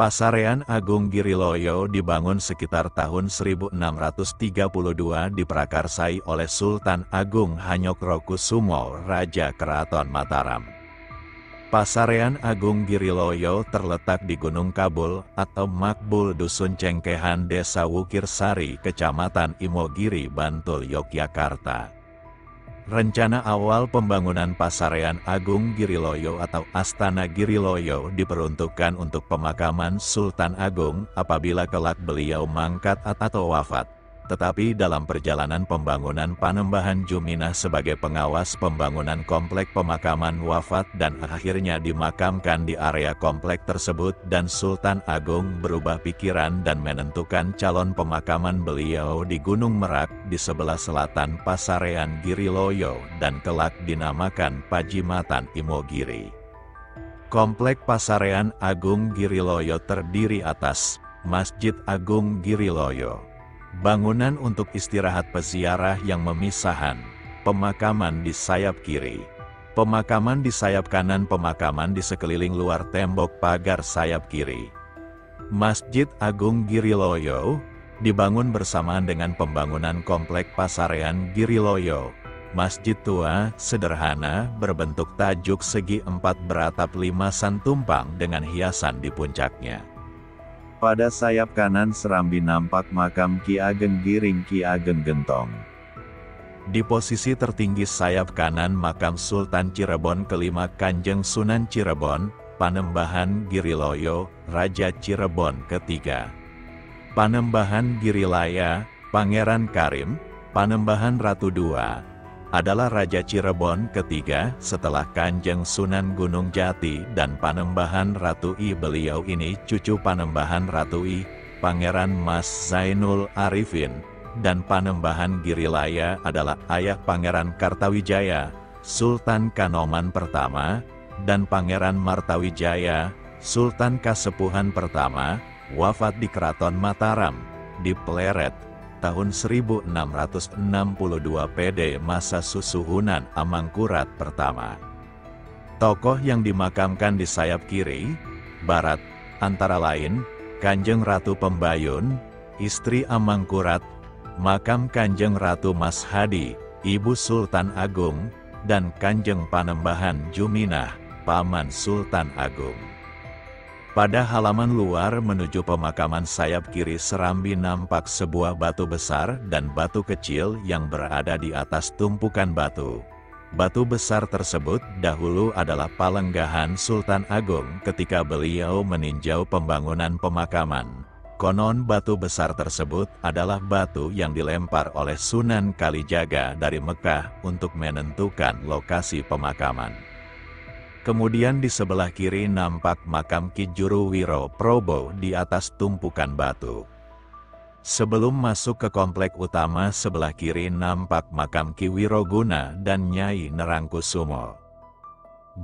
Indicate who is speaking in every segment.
Speaker 1: Pasarean Agung Giriloyo dibangun sekitar tahun 1632 diprakarsai oleh Sultan Agung Hanyokrokusumo, Raja Keraton Mataram. Pasarean Agung Giriloyo terletak di Gunung Kabul atau Makbul Dusun Cengkehan, Desa Wukirsari, Kecamatan Imogiri, Bantul, Yogyakarta. Rencana awal pembangunan Pasarean Agung Giriloyo atau Astana Giriloyo diperuntukkan untuk pemakaman Sultan Agung apabila kelak beliau mangkat atau wafat. Tetapi dalam perjalanan pembangunan Panembahan Juminah sebagai pengawas pembangunan komplek pemakaman wafat dan akhirnya dimakamkan di area komplek tersebut, dan Sultan Agung berubah pikiran dan menentukan calon pemakaman beliau di Gunung Merak di sebelah selatan Pasarean Giriloyo dan kelak dinamakan Pajimatan Imogiri. Komplek Pasarean Agung Giriloyo terdiri atas Masjid Agung Giriloyo, bangunan untuk istirahat peziarah yang memisahan, pemakaman di sayap kiri, pemakaman di sayap kanan, pemakaman di sekeliling luar tembok pagar sayap kiri. Masjid Agung Giriloyo dibangun bersamaan dengan pembangunan komplek Pasarean Giriloyo. Masjid tua, sederhana, berbentuk tajuk segi 4 beratap 5 santumpang dengan hiasan di puncaknya. Pada sayap kanan serambi nampak makam Ki Ageng Giring Ki Ageng Gentong. Di posisi tertinggi sayap kanan makam Sultan Cirebon kelima Kanjeng Sunan Cirebon, Panembahan Giriloyo, Raja Cirebon ketiga. Panembahan Girilaya, Pangeran Karim, Panembahan Ratu II, adalah Raja Cirebon ketiga setelah Kanjeng Sunan Gunung Jati dan Panembahan Ratu I. Beliau ini cucu Panembahan Ratu I, Pangeran Mas Zainul Arifin, dan Panembahan Girilaya adalah ayah Pangeran Kartawijaya, Sultan Kanoman pertama, dan Pangeran Martawijaya, Sultan Kasepuhan pertama, wafat di Keraton Mataram, di Pleret, tahun 1662 PD masa Susuhunan Amangkurat pertama. Tokoh yang dimakamkan di sayap kiri, barat, antara lain, Kanjeng Ratu Pembayun, istri Amangkurat, makam Kanjeng Ratu Mas Hadi, Ibu Sultan Agung, dan Kanjeng Panembahan Juminah, Paman Sultan Agung. Pada halaman luar menuju pemakaman sayap kiri serambi nampak sebuah batu besar dan batu kecil yang berada di atas tumpukan batu. Batu besar tersebut dahulu adalah palenggahan Sultan Agung ketika beliau meninjau pembangunan pemakaman. Konon batu besar tersebut adalah batu yang dilempar oleh Sunan Kalijaga dari Mekah untuk menentukan lokasi pemakaman. Kemudian di sebelah kiri nampak makam Ki Juruwiro Probo di atas tumpukan batu. Sebelum masuk ke komplek utama sebelah kiri nampak makam Ki Wiroguna dan Nyai Nerangkusumo.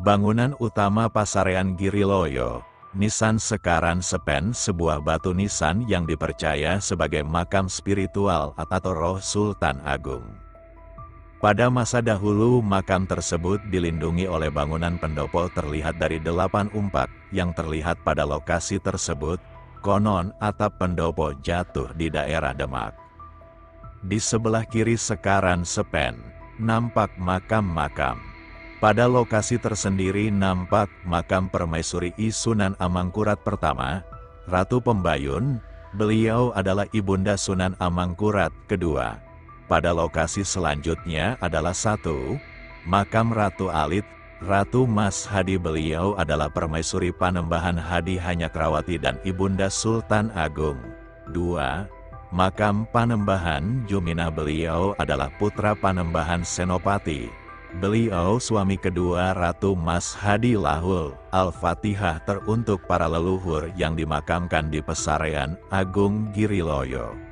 Speaker 1: Bangunan utama Pasarean Giriloyo, Nisan Sekaran Sepen, sebuah batu nisan yang dipercaya sebagai makam spiritual atau roh Sultan Agung. Pada masa dahulu makam tersebut dilindungi oleh bangunan pendopo terlihat dari 8 umpak yang terlihat pada lokasi tersebut. Konon atap pendopo jatuh di daerah Demak. Di sebelah kiri Sekaran Sepen nampak makam-makam. Pada lokasi tersendiri nampak makam Permaisuri I Sunan Amangkurat pertama, Ratu Pembayun, beliau adalah Ibunda Sunan Amangkurat kedua. Pada lokasi selanjutnya adalah 1. Makam Ratu Alit, Ratu Mas Hadi, beliau adalah Permaisuri Panembahan Hadi Hanyakrawati dan Ibunda Sultan Agung. 2. Makam Panembahan Juminah, beliau adalah putra Panembahan Senopati. Beliau suami kedua Ratu Mas Hadi Lahul. Al-Fatihah teruntuk para leluhur yang dimakamkan di Pasarean Agung Giriloyo.